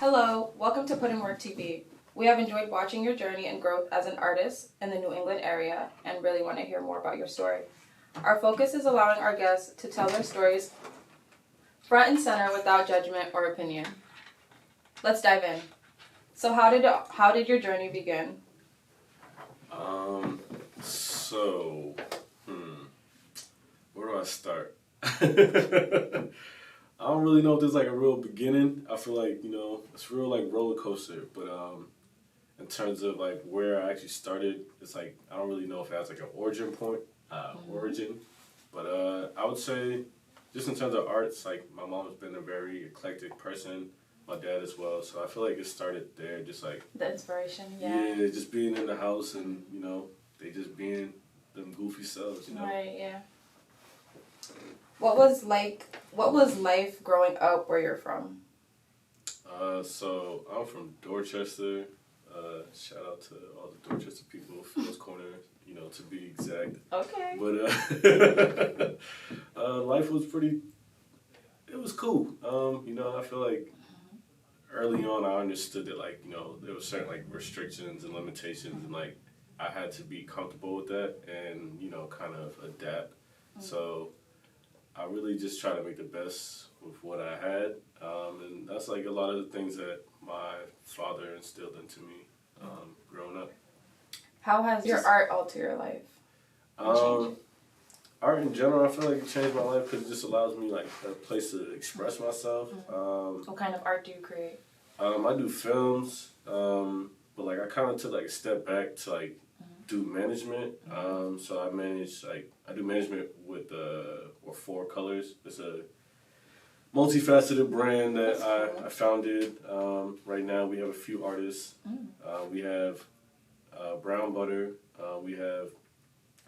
Hello, welcome to PUTINWORKTV. We have enjoyed watching your journey and growth as an artist in the New England area and really want to hear more about your story. Our focus is allowing our guests to tell their stories front and center without judgment or opinion. Let's dive in. So how did your journey begin? Where do I start? I don't really know if there's like a real beginning. I feel like, it's real like roller coaster, but in terms of like where I actually started, it's like I don't really know if it has like an origin point, but I would say just in terms of arts, like my mom's been a very eclectic person, my dad as well, so I feel like it started there, just like The inspiration, yeah, just being in the house and they just being them goofy selves, Right, yeah. What was life growing up where you're from? So I'm from Dorchester. Shout out to all the Dorchester people, Phil's Corner, to be exact. Okay. But life was it was cool. I feel like early on I understood that there were certain like restrictions and limitations, and like I had to be comfortable with that and kind of adapt. So I really just try to make the best with what I had, and that's like a lot of the things that my father instilled into me growing up. How has your art altered your life? Art in general, I feel like it changed my life because it just allows me like a place to express myself. What kind of art do you create? I do films, but like I kind of took like a step back to like do management. So I do management with Four Colors. It's a multifaceted brand that I founded. Right now we have a few artists. We have Brown Butter, we have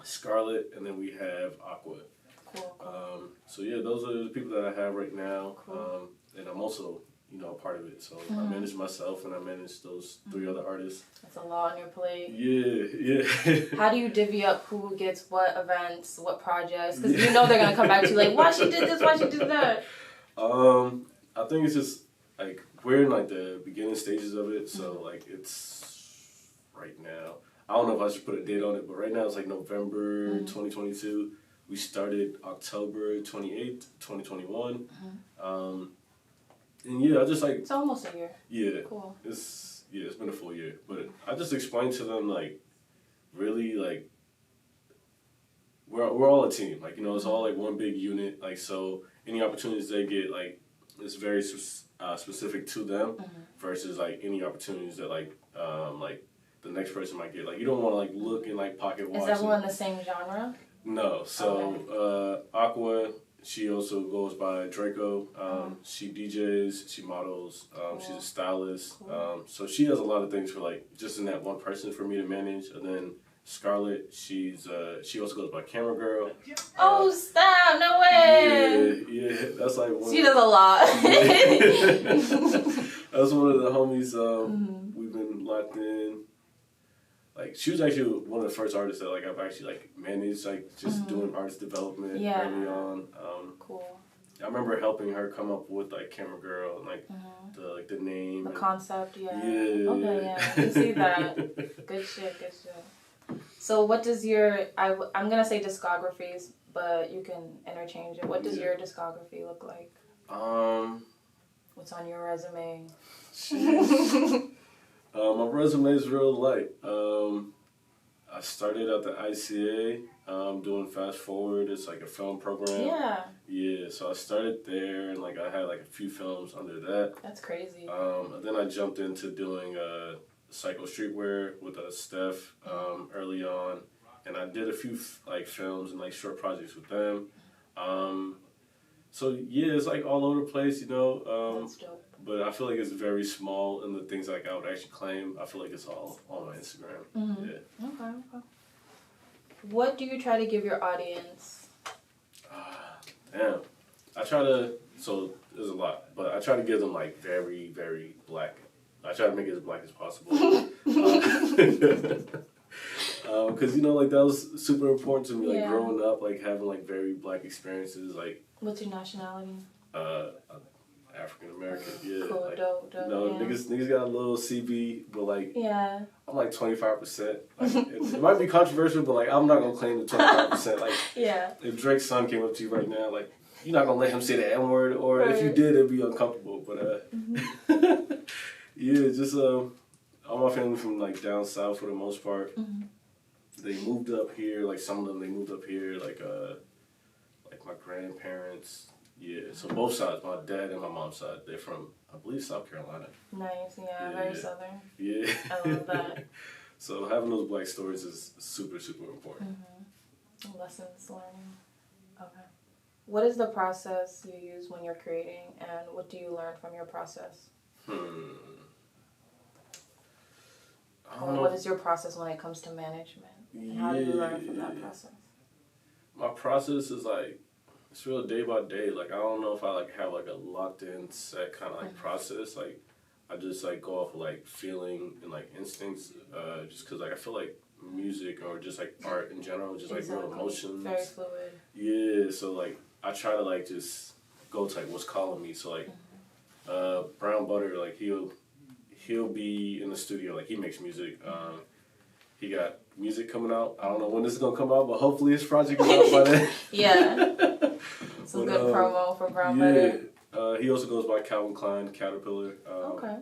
Scarlet, and then we have Aqua. Cool. So yeah, those are the people that I have right now. Cool. And I'm also a part of it. So I manage myself and I manage those three other artists. That's a lot on your plate. Yeah. How do you divvy up who gets what events, what projects? Because they're going to come back to you like, why she did this, why she did that? I think it's just like we're in like the beginning stages of it. So like it's right now. I don't know if I should put a date on it, but right now it's like November 2022. We started October 28th, 2021. And yeah, I just like... It's almost a year. Yeah. Cool. It's been a full year. But I just explained to them, like, really, like, we're all a team. Like, it's all, like, one big unit. Like, so any opportunities they get, like, it's very specific to them versus, like, any opportunities that, like, the next person might get. Like, you don't want to, like, look and, like, pocket watch. Is everyone the same genre? No. So, Aqua... She also goes by Draco. She DJs, she models, she's a stylist. So she has a lot of things for like just in that one person for me to manage. And then Scarlett, she also goes by Camera Girl. Oh, stop! No way! Yeah, that's like one. She does a lot. That's one of the homies we've been locked in. Like she was actually one of the first artists that like I've actually like managed, like just doing artist development early on. Cool. I remember helping her come up with like Camera Girl and like the name, the concept. Yeah. Okay, yeah, I can see that. Good shit. So what does your I'm gonna say discographies, but you can interchange it. What does your discography look like? What's on your resume? My resume is real light. I started at the ICA doing Fast Forward. It's like a film program. Yeah. Yeah, so I started there and like I had like a few films under that. That's crazy. And then I jumped into doing Psycho Streetwear with Steph early on, and I did a few like films and like short projects with them. So yeah, it's like all over the place, That's dope. But I feel like it's very small in the things like I would actually claim. I feel like it's all on my Instagram. Yeah. Okay. What do you try to give your audience? Damn. I try to, so there's a lot, but I try to give them like very, very black. I try to make it as black as possible. Because, like that was super important to me, like growing up, like having like very black experiences. Like, what's your nationality? African American. Yeah, Cool, like, dope, you know, yeah. niggas got a little CB, but like, Yeah. I'm like 25%. Like, it might be controversial, but like, I'm not gonna claim the 25%. Like, Yeah. if Drake's son came up to you right now, like, you're not gonna let him say the N word, or if you Right. did, it'd be uncomfortable. But yeah, just all my family from like down south for the most part. They moved up here. Like some of them, they moved up here. Like my grandparents. Yeah, so both sides, my dad and my mom's side, they're from, I believe, South Carolina. Nice, yeah, very southern. Yeah. I love that. So having those black stories is super, super important. Lessons learning. Okay. What is the process you use when you're creating, and what do you learn from your process? I Or don't know. what is your process when it comes to management? And how do you learn from that process? My process is like, it's real day by day. Like, I don't know if I like have like a locked in set kind of like process. Like, I just like go off of like feeling and like instincts, just cause like I feel like music or just like art in general, just like real emotions. Very fluid. Yeah, so like I try to like just go to like what's calling me. So like, Brown Butter, like he'll be in the studio. Like he makes music. He got music coming out. I don't know when this is gonna come out, but hopefully his project is out by then. Yeah. Some good promo for Brown Butter. He also goes by Calvin Klein, Caterpillar. Okay.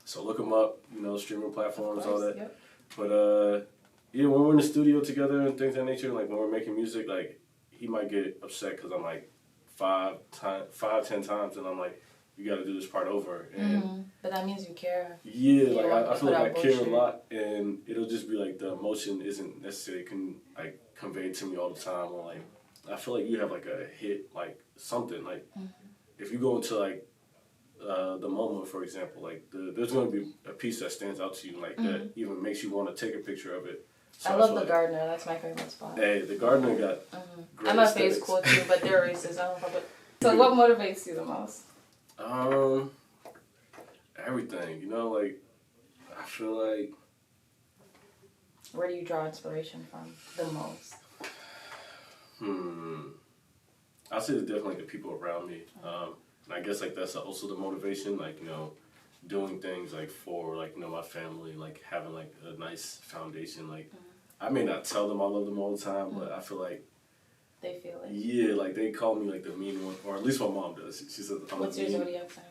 So look him up, you know, streaming platforms, all that. Yep. But yeah, when we're in the studio together and things of that nature, like when we're making music, like he might get upset because I'm like 10 times, and I'm like, you got to do this part over. And But that means you care. yeah, You like I feel like I care bullshit. a lot, and it'll just be like the emotion isn't necessarily conveyed to me all the time. Or like I feel like you have like a hit, like something like if you go into like the moment, for example, like there's going to be a piece that stands out to you, like that even makes you want to take a picture of it. So I love feel the like, Gardener. That's my favorite spot. Hey, the Gardener got great I'm a face aesthetics. cool too, but they're racist. I don't fuck with. So what motivates you the most? Everything, you know, like I feel like Where do you draw inspiration from the most? I'd say it's definitely the people around me. And I guess like that's also the motivation, like, you know, doing things like for like, you know, my family, like having like a nice foundation. Like I may not tell them I love them all the time, but I feel like They feel it. yeah, like they call me like the mean one, or at least my mom does. She says I'm What's mean. your zodiac sign?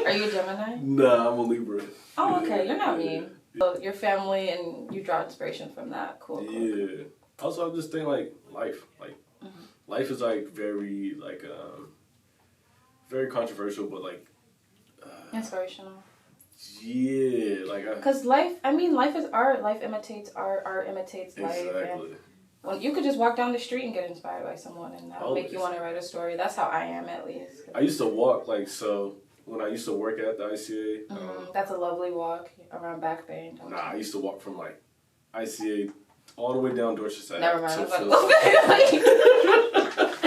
Are you a Gemini? Nah, I'm a Libra. Oh, okay. You're not mean. So your family and you draw inspiration from that. Cool. Yeah. Also, I just think like life, life is like very like very controversial, but like Inspirational. yeah, like Because life is art. Life imitates art. Art imitates life. exactly. And well, you could just walk down the street and get inspired by someone, and that'll make you want to write a story. That's how I am, at least. I used to walk like so when I used to work at the ICA. That's a lovely walk around Back Bay. Nah, I used to walk from like ICA all the way down Dorchester. Never mind. to I was like,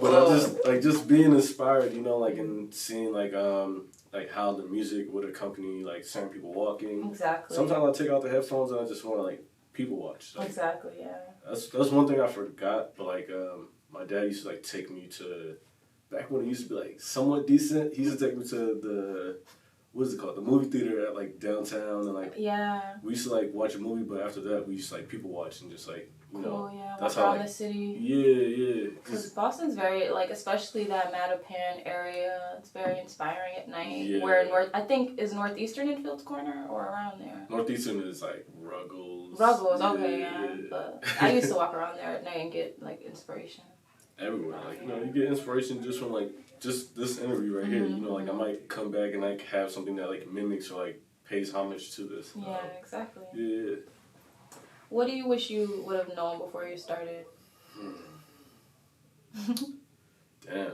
But I just being inspired, you know, like and seeing like how the music would accompany like certain people walking. Exactly. Sometimes I take out the headphones and I just want to like people watch. Like, exactly. Yeah. That's one thing I forgot. But like my dad used to like take me to back when it used to be like somewhat decent. He used to take me to the what is it called? The movie theater at like downtown, and like Yeah. we used to like watch a movie. But after that, we used to like people watch and just like you know. Cool. Yeah. That's Walk how around like, the city. Yeah. Because Boston's very, like, especially that Mattapan area, it's very inspiring at night. Yeah. Where I think, is Northeastern in Fields Corner or around there? Northeastern is like Ruggles. Ruggles, okay, yeah. But I used to walk around there at night and get, like, inspiration. Everywhere. Like, you know, you get inspiration just from, like, just this interview right here. You know, like, I might come back and, like, have something that, like, mimics or, like, pays homage to this. Yeah, exactly. Yeah. What do you wish you would have known before you started? Damn.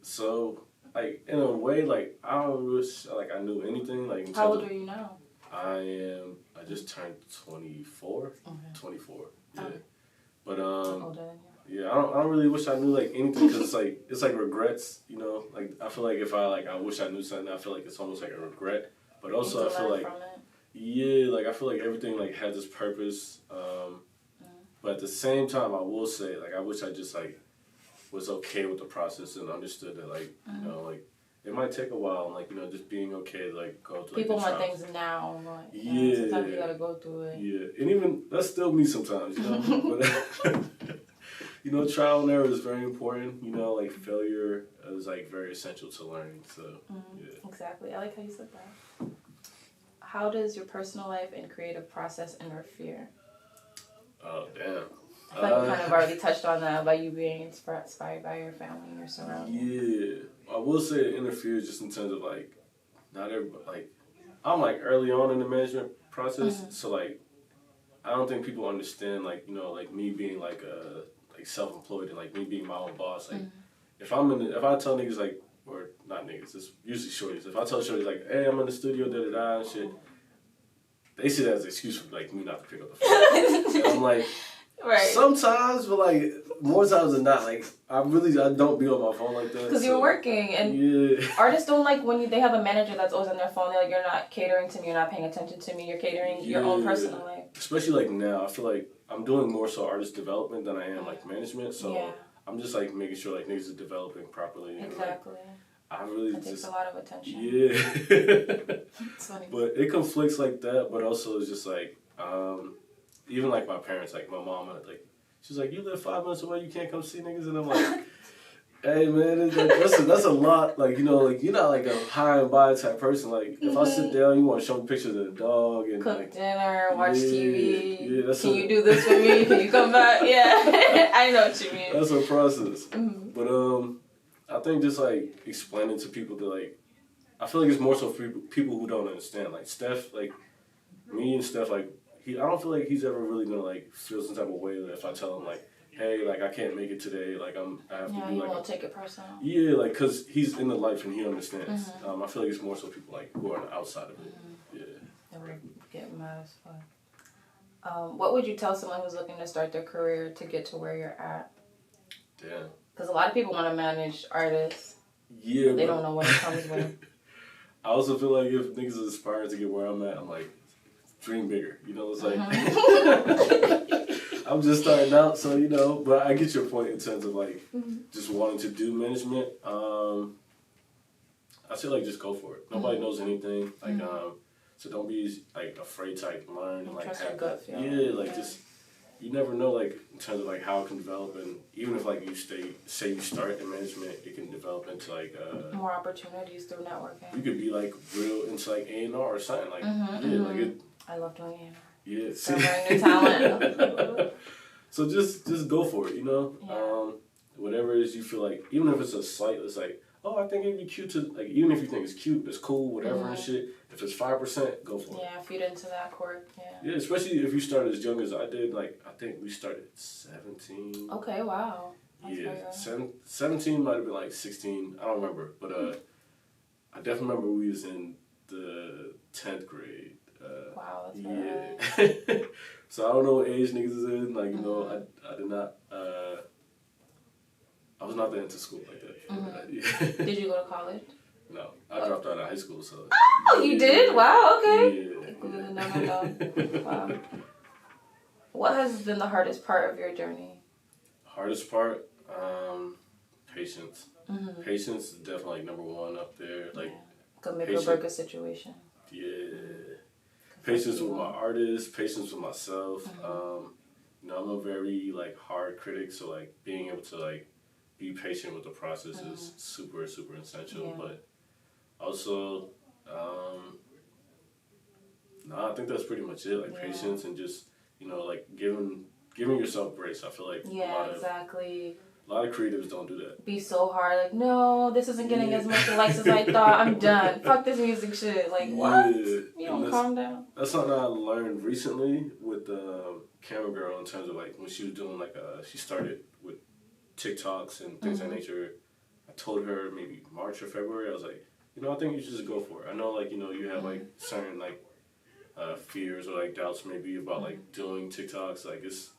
So, like, in a way, like, I don't wish, like, I knew anything. Like, How old are you now? I just turned 24. Okay. 24. Yeah. Oh. But, Older than you. yeah, I don't really wish I knew, like, anything, because it's like regrets, you know? Like, I feel like if I wish I knew something, I feel like it's almost like a regret. But also, I feel like, yeah, like, I feel like everything, like, has its purpose. But at the same time, I will say, like, I wish I just, like, was okay with the process and understood that like you know like it might take a while and like you know just being okay to like go through like, people the want trials. things now. Like, Yeah. sometimes you gotta go through it. Yeah, and even that's still me sometimes, you know. But you know, trial and error is very important. You know, like failure is like very essential to learning. So yeah. Exactly. I like how you said that. How does your personal life and creative process interfere? Oh damn. I feel like you kind of already touched on that by you being inspired by your family and your surroundings. Yeah, I will say it interferes just in terms of like not everybody like I'm like early on in the management process, so like I don't think people understand like you know like me being like self-employed and like me being my own boss. Like if I tell niggas like or not niggas, it's usually shorties. If I tell shorties like, hey, I'm in the studio, da da da and shit, they see that as an excuse for like me not to pick up the phone. And I'm like. Right. Sometimes, but like more times than not, like I don't be on my phone like that. Because you're working, and artists don't like when they have a manager that's always on their phone. They're like, you're not catering to me, you're not paying attention to me, you're catering your own personal life. Especially like now, I feel like I'm doing more so artist development than I am like management. So I'm just like making sure like niggas are developing properly. Exactly. And, like, I really that takes a lot of attention. Yeah. It's funny. But it conflicts like that, but also it's just like even like my parents, like my mama, like she's like, you live 5 minutes away, you can't come see niggas, and I'm like, hey man, that's a lot. Like you know, like you're not like a high and by type person. Like if I sit down, you want to show me pictures of the dog and cook like, dinner, watch TV. Yeah, Can you do this for me? Can you come back? Yeah, I know what you mean. That's a process. But I think just like explaining to people that like, I feel like it's more so for people who don't understand. Like Steph, like me and Steph, like. I don't feel like he's ever really gonna like feel some type of way that if I tell him like, hey, like I can't make it today, like I have to do like. Yeah, he won't take it personal. Yeah, like cause he's in the life and he understands. I feel like it's more so people like who are on the outside of it. Yeah. They would get mad as fuck. What would you tell someone who's looking to start their career to get to where you're at? Damn. Because a lot of people want to manage artists. Yeah. But they don't know what it comes with. I also feel like if niggas is aspiring to get where I'm at, I'm like. Dream bigger, you know, it's like, I'm just starting out, so, you know, but I get your point in terms of, like, just wanting to do management. I say, like, just go for it. Nobody knows anything, like, so don't be, like, afraid to, like, learn. And, like, trust your gut feel. Yeah, like, just, you never know, like, in terms of, like, how it can develop, and even if, like, you start in management, it can develop into, like, more opportunities through networking. You could be, like, real into, like, A&R or something, like, like, it. I love doing it. Yeah, learning new talent. So just go for it, you know. Whatever it is you feel like, even if it's a slight, it's like, oh, I think it'd be cute to like. Even if you think it's cute, it's cool, whatever and shit. If it's 5%, go for it. Yeah, feed into that court. Yeah. Yeah, especially if you start as young as I did. Like I think we started at 17. Okay, wow. That's 17 might have been like 16. I don't remember, but I definitely remember we was in the 10th grade. Wow, that's very yeah. So I don't know what age niggas is in. Like, you know, I did not, I was not that into school like that. Yeah. Did you go to college? No, I dropped out of high school, so. Oh, you did? Wow, okay. Yeah. No. Wow. What has been the hardest part of your journey? Hardest part? Patience. Patience is definitely like number one up there. Like, could make or break a situation. Yeah. Patience with my artists, patience with myself. You know, I'm a very like hard critic, so like being able to like be patient with the process is super, super essential. Yeah. But also, I think that's pretty much it. Like patience and just, you know, like giving yourself grace. I feel like exactly. A lot of creatives don't do that. Be so hard, like, no, this isn't getting as much likes as I thought. I'm done. Fuck this music shit. Like, what? You don't calm down. That's something I learned recently with Camera Girl in terms of like when she was doing like she started with TikToks and things of that nature. I told her maybe March or February. I was like, you know, I think you should just go for it. I know, like, you know, you have like certain like fears or like doubts maybe about like doing TikToks. Like it's.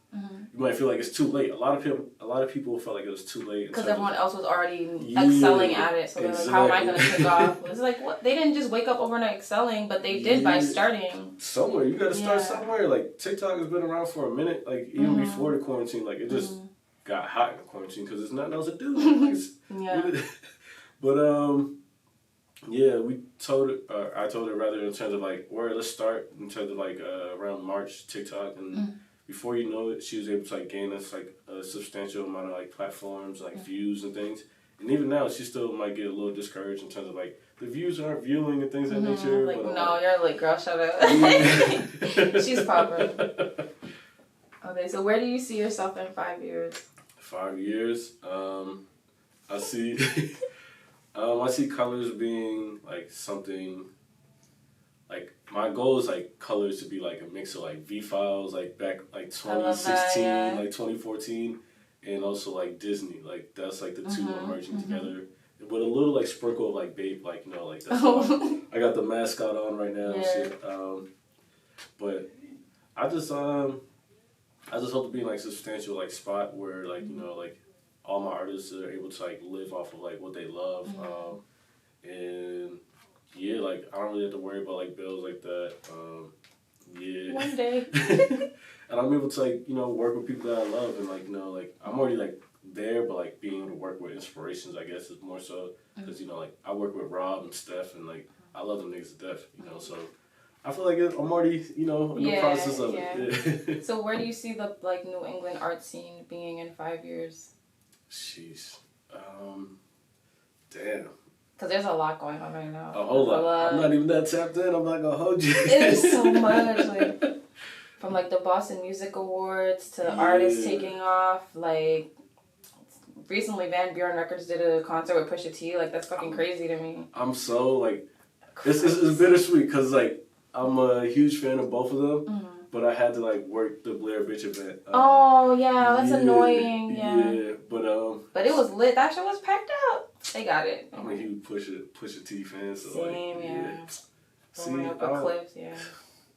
You might feel like it's too late. A lot of people felt like it was too late because everyone else was already excelling at it. So they're like, "How am I going to take off?" It's like what they didn't just wake up overnight excelling, but they did by starting somewhere. You got to start somewhere. Like TikTok has been around for a minute. Like even before the quarantine, like it just got hot in quarantine because there's nothing else to do. Like, Yeah. But yeah, we told it. I told her rather in terms of like, where let's start in terms of like around March TikTok, and before you know it, she was able to like gain us like a substantial amount of like platforms, like views and things. And even now, she still might get a little discouraged in terms of like the views aren't viewing and things of that nature. Like, but, no, you're like, girl, shut up. Yeah. She's popping. Okay, so where do you see yourself in 5 years? 5 years, I see. I see colors being like something. Like my goal is like colors to be like a mix of like V Files, like back like 2016, like 2014, and also like Disney. Like that's like the two merging together with a little like sprinkle of like Babe, like like that's I got the mascot on right now and shit. But I just hope to be in like substantial like spot where like like all my artists are able to like live off of like what they love, and yeah, like I don't really have to worry about like bills like that. Yeah. One day. And I'm able to like work with people that I love, and like like I'm already like there, but like being able to work with inspirations, I guess, is more so because like I work with Rob and Steph, and like I love them niggas to death, so. I feel like I'm already, in the process of it. So where do you see the like New England art scene being in 5 years? Jeez. Damn. Because there's a lot going on right now. A whole lot. I'm not even that tapped in. I'm not going to hold you. It is so much. Like, from like the Boston Music Awards to artists taking off. Like, recently Van Buren Records did a concert with Pusha T. Like, that's fucking crazy to me. I'm so, like, it's bittersweet because, like, I'm a huge fan of both of them, but I had to like work the Blair Bitch event. That's annoying. Yeah. But it was lit. That shit was packed out. They got it. I'm a huge Pusha T fan. So same, like, See, clips,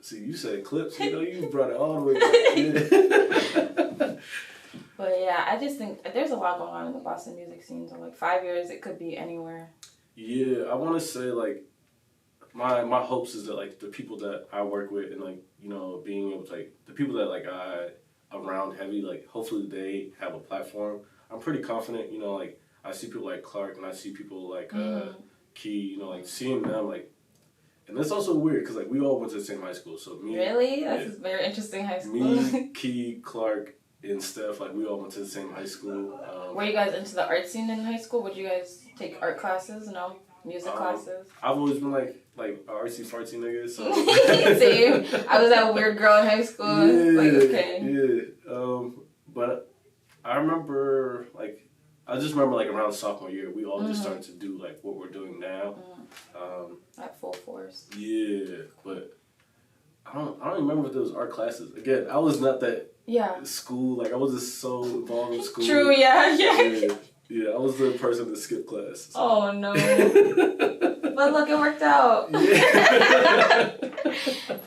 See, you said clips. You brought it all the way back. But yeah, I just think there's a lot going on in the Boston music scene. So like 5 years, it could be anywhere. Yeah, I want to say like. My hopes is that like the people that I work with and like being able to like the people that like I around heavy, like hopefully they have a platform. I'm pretty confident, like I see people like Clark and I see people like Key, like seeing them like, and that's also weird because like we all went to the same high school. So me, really, that's a very interesting high school. Me, Key, Clark, and Steph, like we all went to the same high school. Were you guys into the art scene in high school? Would you guys take art classes? No. Music classes? I've always been like artsy fartsy nigga, so same. I was that weird girl in high school. But I remember like around sophomore year we all just started to do like what we're doing now. At full force. Yeah, but I don't remember if there was art classes. Again, I was not that school, like I wasn't so involved in school. True, yeah. Yeah, I was the person that skipped class. So. Oh, no. But look, it worked out. Yeah.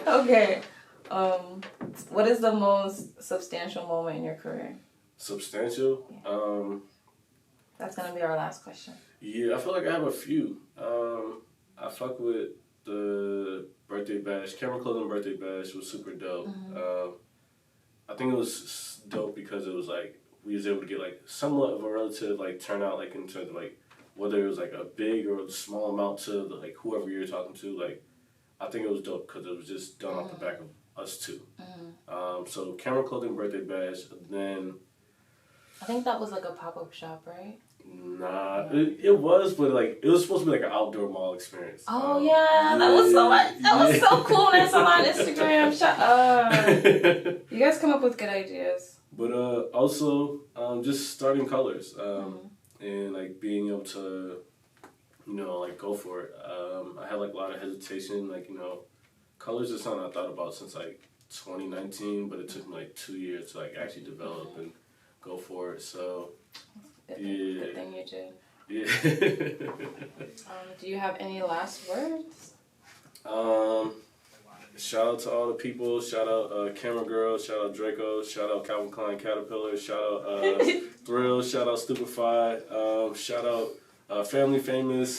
Okay. What is the most substantial moment in your career? Substantial? Yeah. That's going to be our last question. Yeah, I feel like I have a few. I fuck with the birthday bash. Camera Clothing birthday bash was super dope. I think it was dope because it was like, we was able to get like somewhat of a relative like turnout, like in terms of like whether it was like a big or small amount to like whoever you're talking to. Like I think it was dope because it was just done off the back of us two. So Camera Clothing birthday bash. Then I think that was like a pop-up shop, right? Nah, it was, but like it was supposed to be like an outdoor mall experience. Oh that was so much. That was so cool. And I saw on Instagram. Shut up. You guys come up with good ideas. But also just starting colors and like being able to like go for it. I had like a lot of hesitation, like colors is something I thought about since like 2019, but it took me like 2 years to like actually develop and go for it. So good thing you did. Yeah. Do you have any last words? Shout out to all the people. Shout out Camera Girl. Shout out Draco. Shout out Calvin Klein Caterpillar. Shout out Thrill. Shout out Stupefied. Shout out Family Famous.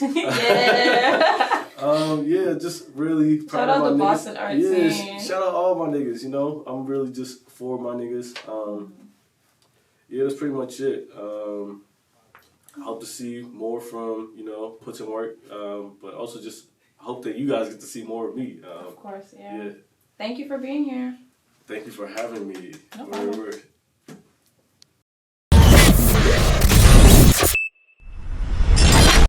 Just really proud of my niggas. Shout out the niggas. Boston art scene. Shout out all my niggas. I'm really just for my niggas. yeah, that's pretty much it. I hope to see more from, you know, Puts in Work, but also just hope that you guys get to see more of me. Of course, yeah. Yeah. Thank you for being here. Thank you for having me. No problem. Word.